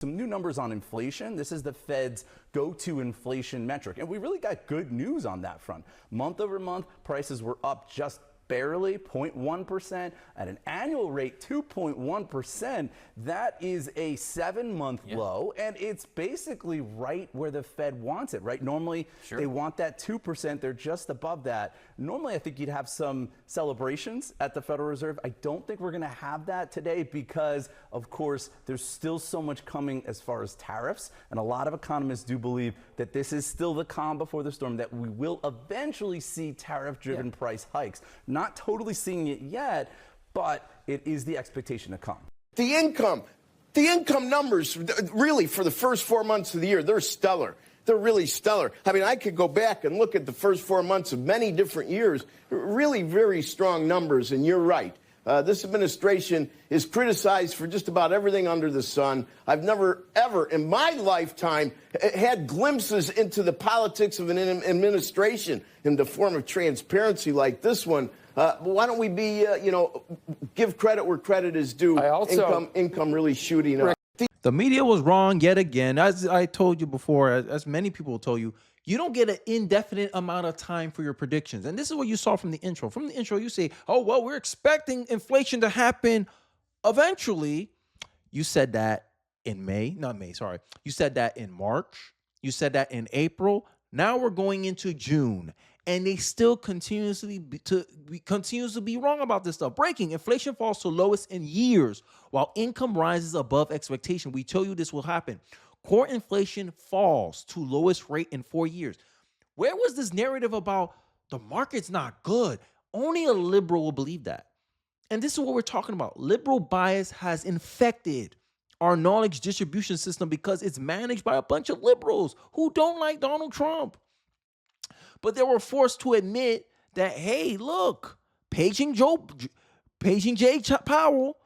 Some new numbers on inflation. This is the Fed's go-to inflation metric. And we really got good news on that front. Month over month, prices were up just barely 0.1%. At an annual rate, 2.1%. That is a 7-month low, and it's basically right where the Fed wants it, right? Normally, they want that 2%. They're just above that. Normally, I think you'd have some celebrations at the Federal Reserve. I don't think we're going to have that today because, of course, there's still so much coming as far as tariffs, and a lot of economists do believe that this is still the calm before the storm, that we will eventually see tariff-driven price hikes. Not totally seeing it yet, but it is the expectation to come. The income numbers, really, for the first 4 months of the year, they're stellar. They're really stellar. I mean, I could go back and look at the first 4 months of many different years. Really very strong numbers, and you're right. This administration is criticized for just about everything under the sun. I've never, ever in my lifetime had glimpses into the politics of an administration in the form of transparency like this one. Why don't we be, give credit where credit is due? Income really shooting up. The media was wrong yet again. As I told you before, as many people told you, you don't get an indefinite amount of time for your predictions. And this is what you saw from the intro. From the intro, you say, oh, well, we're expecting inflation to happen eventually. You said that in You said that in March. You said that in April. Now we're going into June. And they still continues to be wrong about this stuff. Breaking: inflation falls to lowest in years, while income rises above expectation. We tell you this will happen. Core inflation falls to lowest rate in 4 years. Where was this narrative about the market's not good? Only a liberal will believe that. And this is what we're talking about. Liberal bias has infected our knowledge distribution system because it's managed by a bunch of liberals who don't like Donald Trump. But they were forced to admit that, hey, look, paging Jerome Powell,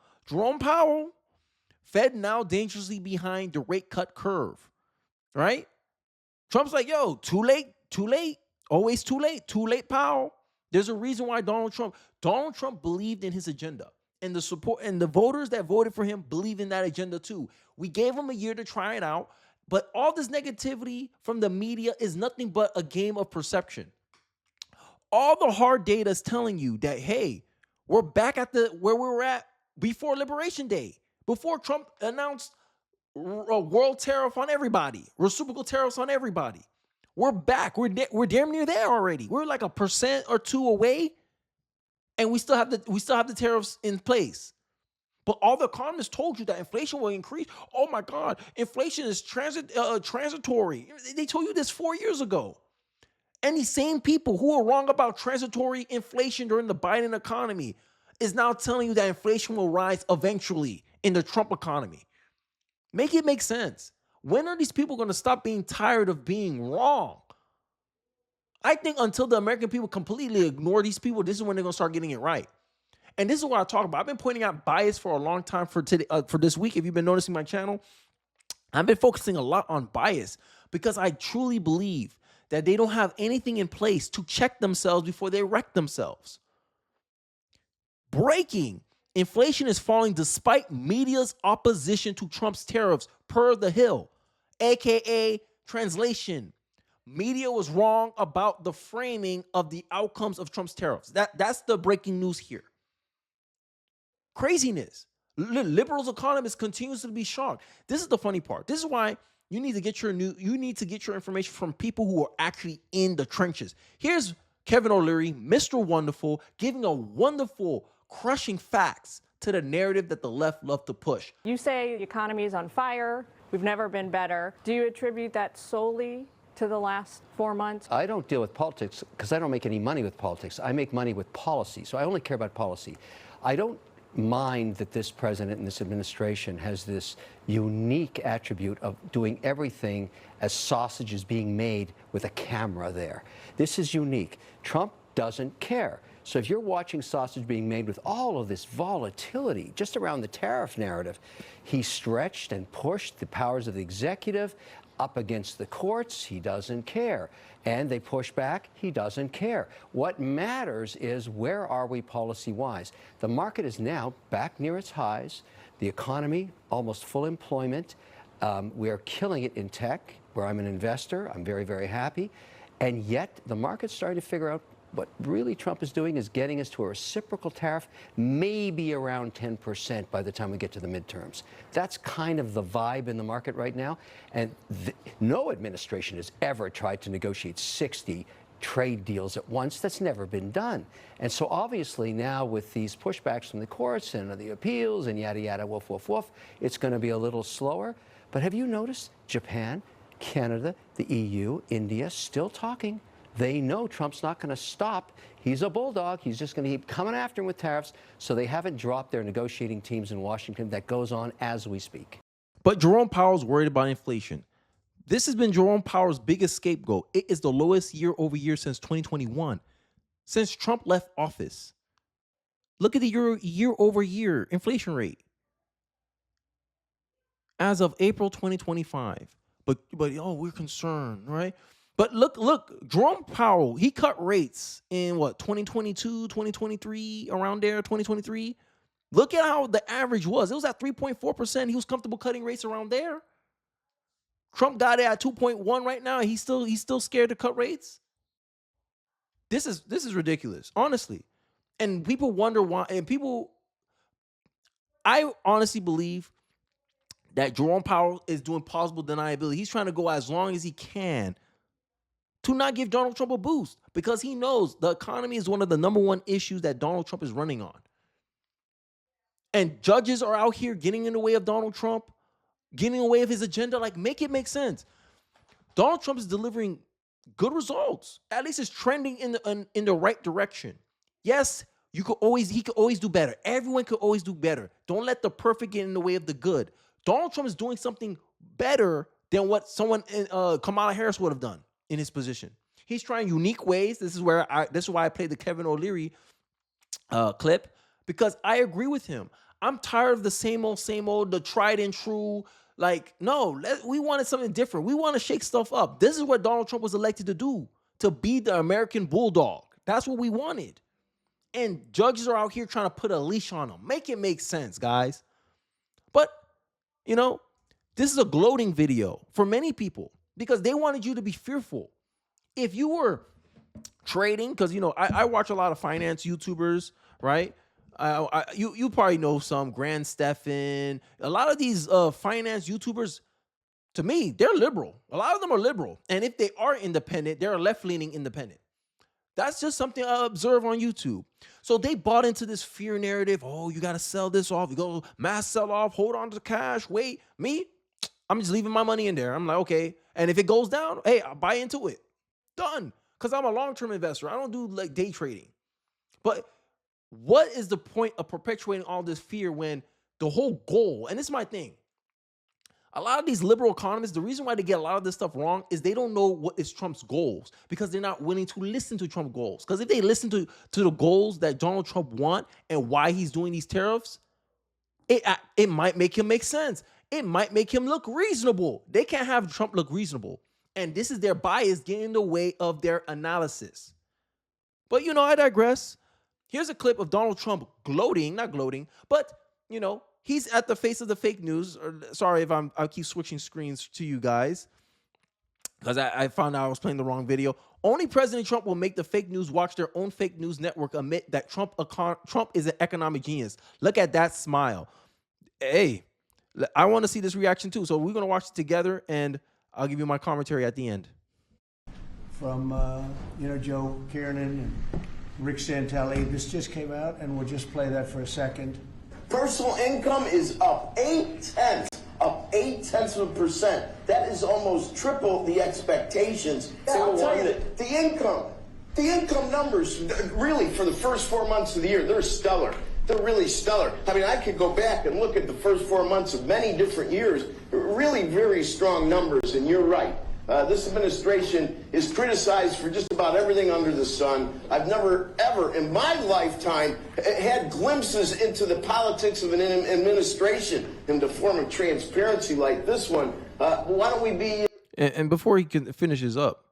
Fed now dangerously behind the rate cut curve, right? Trump's like, yo, too late, always too late, Powell. There's a reason why Donald Trump believed in his agenda, and the support and the voters that voted for him believe in that agenda too. We gave him a year to try it out. But all this negativity from the media is nothing but a game of perception. All the hard data is telling you that, hey, we're back at where we were at before Liberation Day, before Trump announced a world tariff on everybody, reciprocal tariffs on everybody. We're back. We're damn near there already. We're like 1% or 2% away, and we still have the tariffs in place. But all the economists told you that inflation will increase. Oh my God, inflation is transitory. They told you this 4 years ago. And these same people who were wrong about transitory inflation during the Biden economy is now telling you that inflation will rise eventually in the Trump economy. Make it make sense. When are these people going to stop being tired of being wrong? I think until the American people completely ignore these people, this is when they're going to start getting it right. And this is what I talk about. I've been pointing out bias for a long time for today, for this week. If you've been noticing my channel, I've been focusing a lot on bias because I truly believe that they don't have anything in place to check themselves before they wreck themselves. Breaking: inflation is falling despite media's opposition to Trump's tariffs, per The Hill, aka translation. Media was wrong about the framing of the outcomes of Trump's tariffs. That's the breaking news here. Craziness. Liberals economists continues to be shocked. This is the funny part. This is why you need to get your information from people who are actually in the trenches. Here's Kevin O'Leary, Mr. Wonderful, giving a wonderful, crushing facts to the narrative that the left love to push. You say the economy is on fire. We've never been better. Do you attribute that solely to the last 4 months? I don't deal with politics because I don't make any money with politics. I make money with policy, so I only care about policy. I don't mind that this president and this administration has this unique attribute of doing everything as sausage is being made with a camera there. This is unique. Trump doesn't care. So if you're watching sausage being made with all of this volatility just around the tariff narrative, he stretched and pushed the powers of the executive up against the courts. He doesn't care. And they push back. He doesn't care. What matters is, where are we policy-wise? The market is now back near its highs. The economy, almost full employment. We are killing it in tech, where I'm an investor. I'm very, very happy. And yet the market's starting to figure out what really Trump is doing is getting us to a reciprocal tariff, maybe around 10% by the time we get to the midterms. That's kind of the vibe in the market right now. And no administration has ever tried to negotiate 60 trade deals at once. That's never been done. And so obviously now with these pushbacks from the courts and the appeals and yada, yada, woof, woof, woof, it's going to be a little slower. But have you noticed Japan, Canada, the EU, India still talking? They know Trump's not going to stop. He's a bulldog. He's just going to keep coming after him with tariffs. So they haven't dropped their negotiating teams in Washington. That goes on as we speak. But Jerome Powell's worried about inflation. This has been Jerome Powell's biggest scapegoat. It is the lowest year over year since 2021, since Trump left office. Look at the year over year inflation rate as of April 2025. But we're concerned, right? But look, Jerome Powell, he cut rates in 2022, 2023, around there, 2023. Look at how the average was. It was at 3.4%. He was comfortable cutting rates around there. Trump got it at 2.1 right now. He's still scared to cut rates. This is ridiculous, honestly. And people wonder why. And I honestly believe that Jerome Powell is doing plausible deniability. He's trying to go as long as he can to not give Donald Trump a boost, because he knows the economy is one of the number one issues that Donald Trump is running on. And judges are out here getting in the way of Donald Trump, getting in the way of his agenda. Like, make it make sense. Donald Trump is delivering good results. At least it's trending in the right direction. Yes, he could always do better. Everyone could always do better. Don't let the perfect get in the way of the good. Donald Trump is doing something better than what someone Kamala Harris would have done in his position. He's trying unique ways. This is why I played the Kevin O'Leary clip, because I agree with him. I'm tired of the same old, the tried and true. Like, no, we wanted something different. We want to shake stuff up. This is what Donald Trump was elected to do, to be the American bulldog. That's what we wanted. And judges are out here trying to put a leash on him. Make it make sense, guys. But, this is a gloating video for many people because they wanted you to be fearful. If you were trading, because, I watch a lot of finance YouTubers, right? You probably know some, Grand Stefan. A lot of these finance YouTubers, to me, they're liberal. A lot of them are liberal. And if they are independent, they're a left-leaning independent. That's just something I observe on YouTube. So they bought into this fear narrative. Oh, you got to sell this off. You go mass sell off, hold on to the cash, wait. Me, I'm just leaving my money in there. I'm like, okay. And if it goes down, hey, I'll buy into it. Done. Because I'm a long-term investor. I don't do like day trading. But what is the point of perpetuating all this fear when the whole goal, and this is my thing, a lot of these liberal economists, the reason why they get a lot of this stuff wrong is they don't know what is Trump's goals, because they're not willing to listen to Trump's goals. Because if they listen to the goals that Donald Trump want and why he's doing these tariffs, it might make him make sense. It might make him look reasonable. They can't have Trump look reasonable. And this is their bias getting in the way of their analysis. But, I digress. Here's a clip of Donald Trump not gloating, but, he's at the face of the fake news. Sorry if I keep switching screens to you guys, because I found out I was playing the wrong video. Only President Trump will make the fake news watch their own fake news network admit that Trump is an economic genius. Look at that smile. Hey, I want to see this reaction too. So we're going to watch it together, and I'll give you my commentary at the end. From, Joe Kiernan and Rick Santelli. This just came out, and we'll just play that for a second. Personal income is up 0.8%. That is almost triple the expectations. I'll tell you that the income numbers, really, for the first 4 months of the year, they're stellar. They're really stellar. I mean, I could go back and look at the first 4 months of many different years. Really very strong numbers, and you're right. This administration is criticized for just about everything under the sun. I've never, ever in my lifetime had glimpses into the politics of an administration in the form of transparency like this one. Why don't we be... And before he finishes up,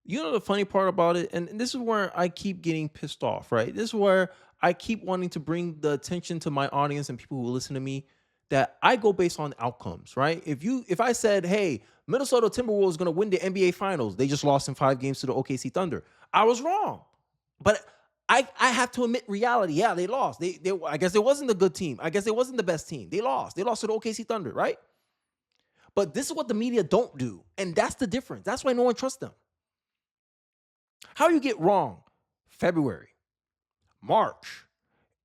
the funny part about it, and this is where I keep getting pissed off, right? This is where I keep wanting to bring the attention to my audience and people who listen to me, that I go based on outcomes, right? If I said, hey, Minnesota Timberwolves is going to win the NBA Finals, they just lost in 5 games to the OKC Thunder, I was wrong. But I have to admit reality. Yeah, they lost. They I guess it wasn't a good team. I guess it wasn't the best team. They lost. They lost to the OKC Thunder, right? But this is what the media don't do, and that's the difference. That's why no one trusts them. How you get wrong? February, March,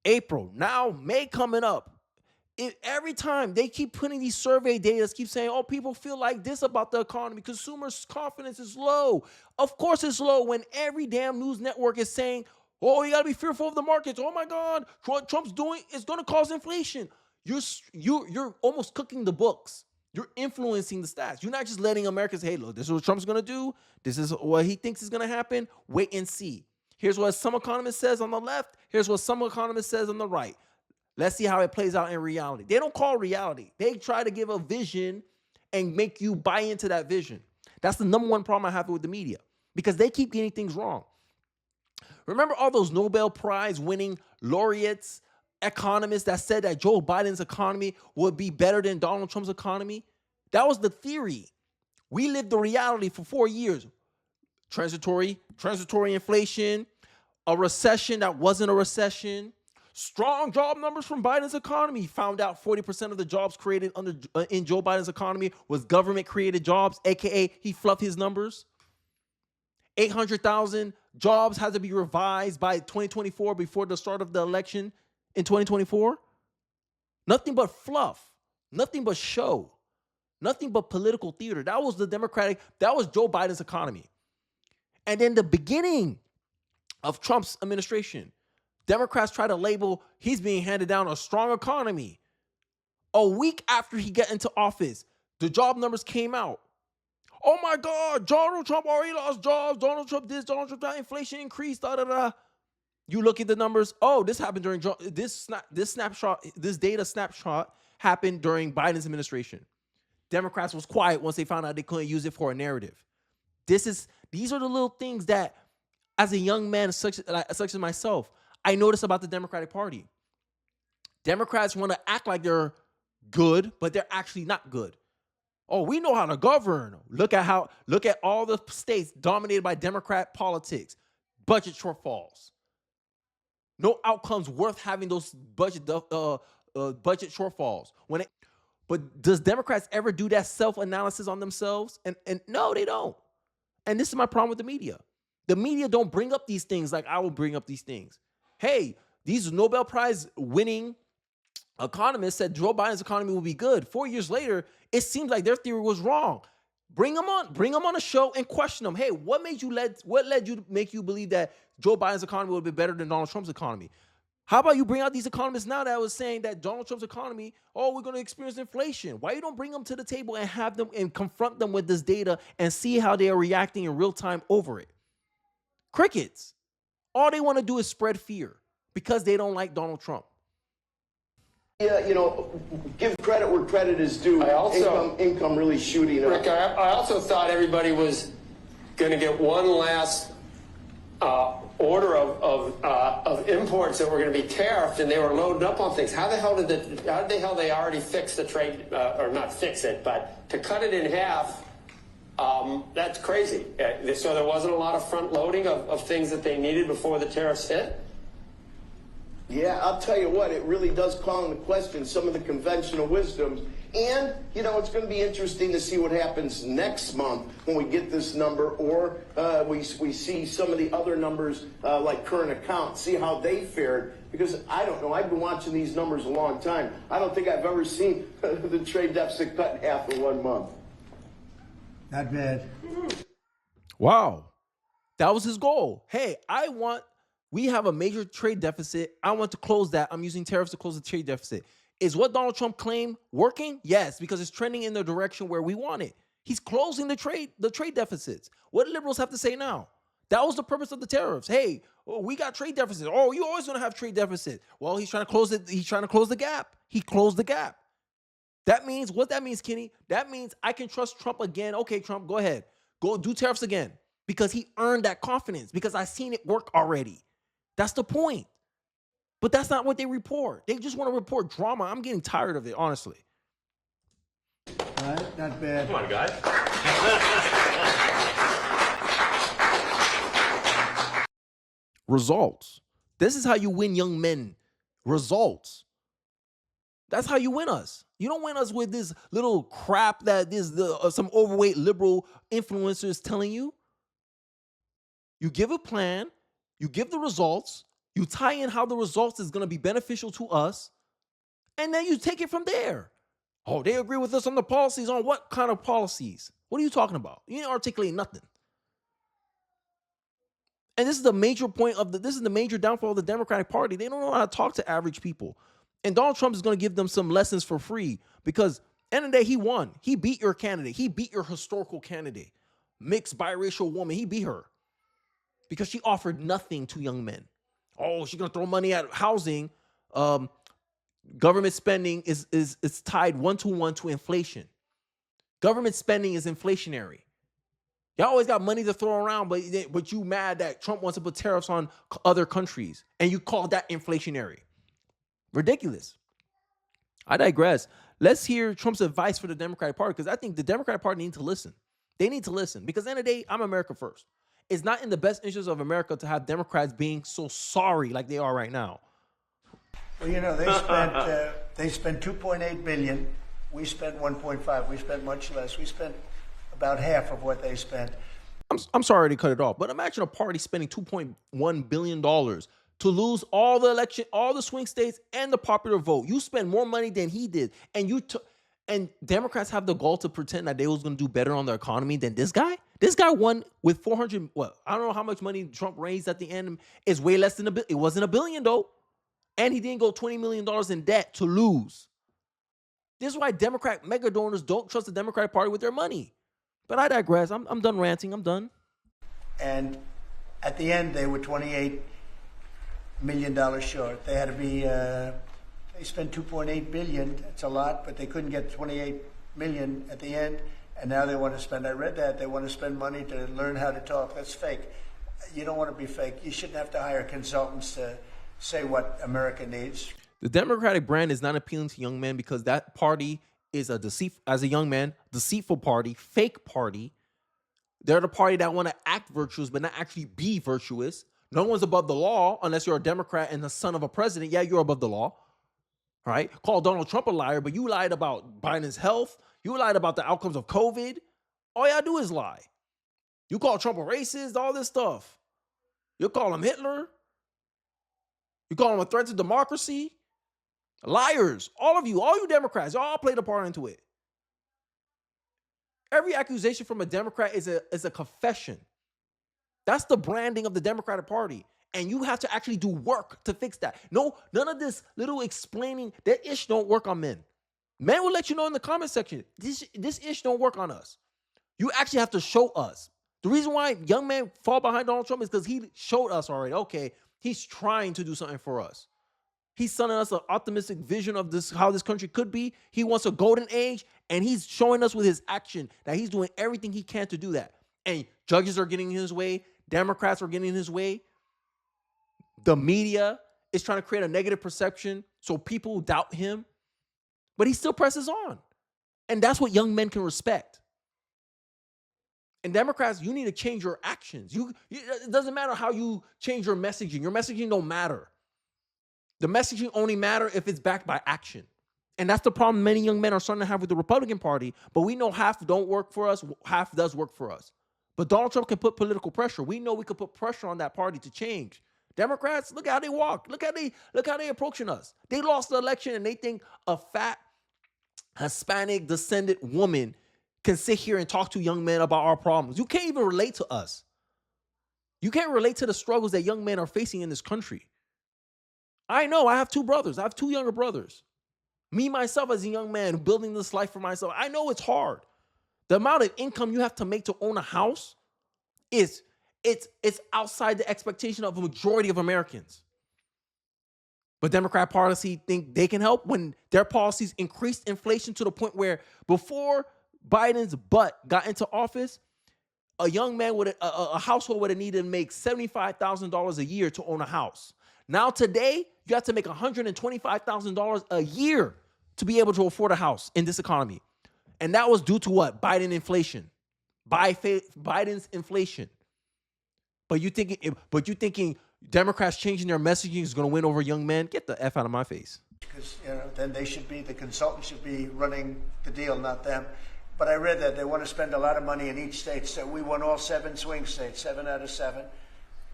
April, now May coming up. Every time they keep putting these survey data, keep saying, oh, people feel like this about the economy. Consumers' confidence is low. Of course it's low when every damn news network is saying, oh, you got to be fearful of the markets. Oh, my God, what Trump's doing is going to cause inflation. You're almost cooking the books. You're influencing the stats. You're not just letting Americans say, hey, look, this is what Trump's going to do. This is what he thinks is going to happen. Wait and see. Here's what some economist says on the left. Here's what some economist says on the right. Let's see how it plays out in reality. They don't call reality. They try to give a vision and make you buy into that vision. That's the number one problem I have with the media, because they keep getting things wrong. Remember all those Nobel Prize winning laureates, economists that said that Joe Biden's economy would be better than Donald Trump's economy? That was the theory. We lived the reality for 4 years. Transitory inflation, a recession that wasn't a recession. Strong job numbers from Biden's economy. Found out 40% of the jobs created in Joe Biden's economy was government-created jobs, a.k.a. he fluffed his numbers. 800,000 jobs had to be revised by 2024 before the start of the election in 2024. Nothing but fluff. Nothing but show. Nothing but political theater. That was Joe Biden's economy. And then the beginning of Trump's administration, Democrats try to label he's being handed down a strong economy. A week after he got into office, the job numbers came out. Oh my God, Donald Trump already lost jobs. Donald Trump this, Donald Trump that, inflation increased, da da da. You look at the numbers. Oh, this happened during this data snapshot happened during Biden's administration. Democrats was quiet once they found out they couldn't use it for a narrative. These are the little things that, as a young man such as myself, I notice about the Democratic Party. Democrats want to act like they're good, but they're actually not good. Oh, we know how to govern. Look at all the states dominated by Democrat politics. Budget shortfalls. No outcomes worth having those budget shortfalls. But does Democrats ever do that self-analysis on themselves? And no, they don't. And this is my problem with the media. The media don't bring up these things like I will bring up these things. Hey, these Nobel Prize winning economists said Joe Biden's economy will be good. 4 years later, it seems like their theory was wrong. Bring them on a show and question them. Hey, what led you to make you believe that Joe Biden's economy would be better than Donald Trump's economy? How about you bring out these economists now that was saying that Donald Trump's economy, we're going to experience inflation. Why you don't bring them to the table and have them and confront them with this data and see how they are reacting in real time over it? Crickets. All they want to do is spread fear because they don't like Donald Trump. Yeah, give credit where credit is due. Income really shooting up. Rick, I also thought everybody was going to get one last order of imports that were going to be tariffed, and they were loading up on things. How the hell they already fix the trade, or not fix it, but to cut it in half? That's crazy. So there wasn't a lot of front loading of things that they needed before the tariffs hit? Yeah, I'll tell you what, it really does call into question some of the conventional wisdoms. And, it's going to be interesting to see what happens next month when we get this number, or we see some of the other numbers like current accounts, see how they fared. Because I don't know, I've been watching these numbers a long time. I don't think I've ever seen the trade deficit cut in half in 1 month. Not bad. Wow. That was his goal. Hey, we have a major trade deficit. I want to close that. I'm using tariffs to close the trade deficit. Is what Donald Trump claimed working? Yes, because it's trending in the direction where we want it. He's closing the trade deficits. What do liberals have to say now? That was the purpose of the tariffs. Hey, we got trade deficits. Oh, you always going to have trade deficit. Well, he's trying to close it. He's trying to close the gap. He closed the gap. What that means, Kenny, that means I can trust Trump again. Okay, Trump, go ahead. Go do tariffs again. Because he earned that confidence. Because I've seen it work already. That's the point. But that's not what they report. They just want to report drama. I'm getting tired of it, honestly. All right, not bad. Come on, guys. Results. This is how you win young men. Results. That's how you win us. You don't win us with this little crap that some overweight liberal influencer is telling you. You give a plan, you give the results, you tie in how the results is going to be beneficial to us, and then you take it from there. Oh, they agree with us on the policies. On what kind of policies? What are you talking about? You didn't articulate nothing. And this is the major point of this is the major downfall of the Democratic Party. They don't know how to talk to average people. And Donald Trump is going to give them some lessons for free because end of the day, he won. He beat your candidate. He beat your historical candidate. Mixed biracial woman. He beat her because she offered nothing to young men. Oh, she's going to throw money at housing. Government spending is tied one-to-one to inflation. Government spending is inflationary. Y'all always got money to throw around, but you mad that Trump wants to put tariffs on other countries, and you call that inflationary. Ridiculous. I digress. Let's hear Trump's advice for the Democratic Party, because I think the Democratic Party need to listen. They need to listen, because at the end of the day, I'm America first. It's not in the best interest of America to have Democrats being so sorry like they are right now. Well, you know, they spent 2.8 billion. We spent 1.5. We spent much less. We spent about half of what they spent. I'm sorry to cut it off, but imagine a party spending $2.1 billion to lose all the election, all the swing states, and the popular vote. You spend more money than he did, and Democrats have the gall to pretend that they was going to do better on the economy than this guy. This guy won with 400. Well, I don't know how much money Trump raised at the end. It's way less than a billion. It wasn't $1 billion though, and he didn't go $20 million in debt to lose. This is why Democrat mega donors don't trust the Democratic Party with their money. But I digress. I'm done ranting. I'm done. And at the end, they were $28 million short. They had to be. They spent 2.8 billion. It's a lot, but they couldn't get 28 million at the end. And now they want to spend. I read that they want to spend money to learn how to talk. That's fake. You don't want to be fake. You shouldn't have to hire consultants to say what America needs. The Democratic brand is not appealing to young men because that party is as a young man, deceitful party, fake party. They're the party that want to act virtuous but not actually be virtuous. No one's above the law unless you're a Democrat and the son of a president. Yeah, you're above the law. All right? Call Donald Trump a liar, but you lied about Biden's health. You lied about the outcomes of COVID. All y'all do is lie. You call Trump a racist, all this stuff. You call him Hitler. You call him a threat to democracy. Liars, all of you, all you Democrats, y'all played a part into it. Every accusation from a Democrat is a confession. That's the branding of the Democratic Party. And you have to actually do work to fix that. No, none of this little explaining, that ish don't work on men. Men will let you know in the comment section, this ish don't work on us. You actually have to show us. The reason why young men fall behind Donald Trump is because he showed us already, okay, he's trying to do something for us. He's sending us an optimistic vision of this, how this country could be. He wants a golden age, and he's showing us with his action that he's doing everything he can to do that. And judges are getting in his way. Democrats are getting in his way. The media is trying to create a negative perception so people doubt him. But he still presses on. And that's what young men can respect. And Democrats, you need to change your actions. It doesn't matter how you change your messaging. Your messaging don't matter. The messaging only matters if it's backed by action. And that's the problem many young men are starting to have with the Republican Party. But we know half don't work for us, half does work for us. But Donald Trump can put political pressure. We know we could put pressure on that party to change. Democrats, look how they walk. Look how they approaching us. They lost the election and they think a fat Hispanic descended woman can sit here and talk to young men about our problems. You can't even relate to us. You can't relate to the struggles that young men are facing in this country. I know, I have two brothers. I have two younger brothers. Me, myself, as a young man building this life for myself, I know it's hard. The amount of income you have to make to own a house is it's outside the expectation of a majority of Americans. But Democrat policy think they can help when their policies increased inflation to the point where before Biden's butt got into office, a young man with a household would have needed to make $75,000 a year to own a house. Now today, You have to make $125,000 a year to be able to afford a house in this economy. And that was due to what? Biden inflation. Biden's inflation. But you thinking Democrats changing their messaging is going to win over young men? Get the F out of my face. Because then the consultants should be running the deal, not them. But I read that they want to spend a lot of money in each state. So we won all 7 swing states, 7 out of 7.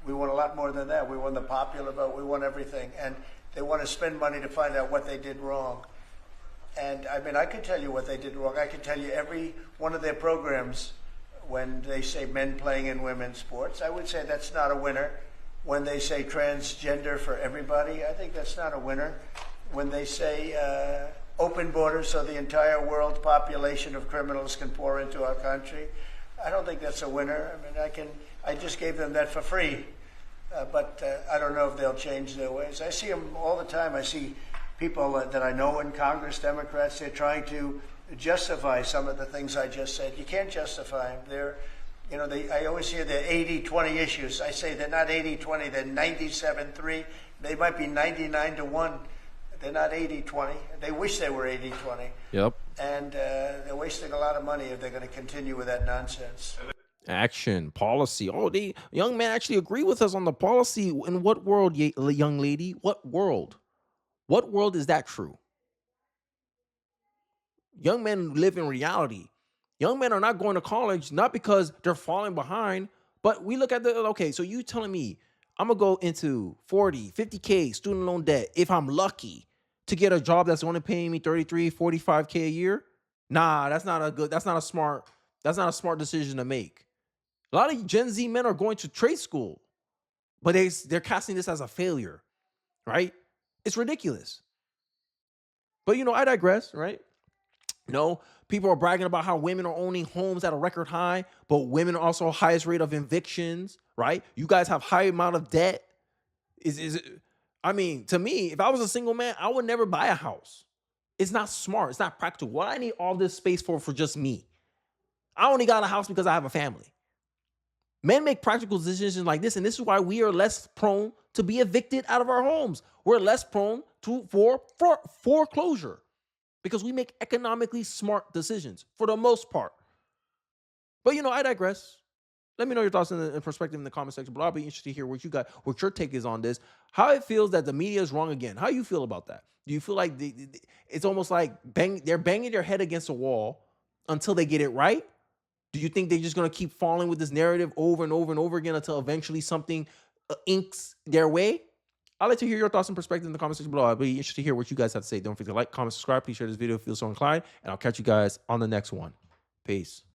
We won a lot more than that. We won the popular vote. We won everything. And they want to spend money to find out what they did wrong. And I mean, I could tell you what they did wrong. I could tell you every one of their programs when they say men playing in women's sports. I would say that's not a winner. When they say transgender for everybody, I think that's not a winner. When they say open borders so the entire world population of criminals can pour into our country, I don't think that's a winner. I mean, I just gave them that for free. But I don't know if they'll change their ways. I see them all the time. I see people that I know in Congress, Democrats, they're trying to justify some of the things I just said. You can't justify them. I always hear they're 80-20 issues. I say they're not 80-20, they're 97-3. They might be 99-1. They're not 80-20. They wish they were 80-20. Yep. And they're wasting a lot of money if they're going to continue with that nonsense. Action, policy. Oh, the young men actually agree with us on the policy. In what world, young lady? What world? What world is that true? Young men live in reality. Young men are not going to college, not because they're falling behind, but we look at okay, so you telling me I'm going to go into 40, 50K student loan debt if I'm lucky to get a job that's only paying me 33, 45K a year? Nah, that's not a smart decision to make. A lot of Gen Z men are going to trade school, but they're casting this as a failure, right? It's ridiculous. But, I digress, right? People are bragging about how women are owning homes at a record high, but women are also highest rate of evictions, right? You guys have high amount of debt. To me, if I was a single man, I would never buy a house. It's not smart. It's not practical. What I need all this space for just me? I only got a house because I have a family. Men make practical decisions like this, and this is why we are less prone to be evicted out of our homes. We're less prone for foreclosure because we make economically smart decisions for the most part. But, I digress. Let me know your thoughts and perspective in the comment section. But I'll be interested to hear what your take is on this. How it feels that the media is wrong again. How you feel about that? Do you feel like it's almost like they're banging their head against a wall until they get it right? Do you think they're just going to keep falling with this narrative over and over and over again until eventually something inks their way? I'd like to hear your thoughts and perspective in the comment section below. I'd be interested to hear what you guys have to say. Don't forget to like, comment, subscribe. Please share this video if you feel so inclined. And I'll catch you guys on the next one. Peace.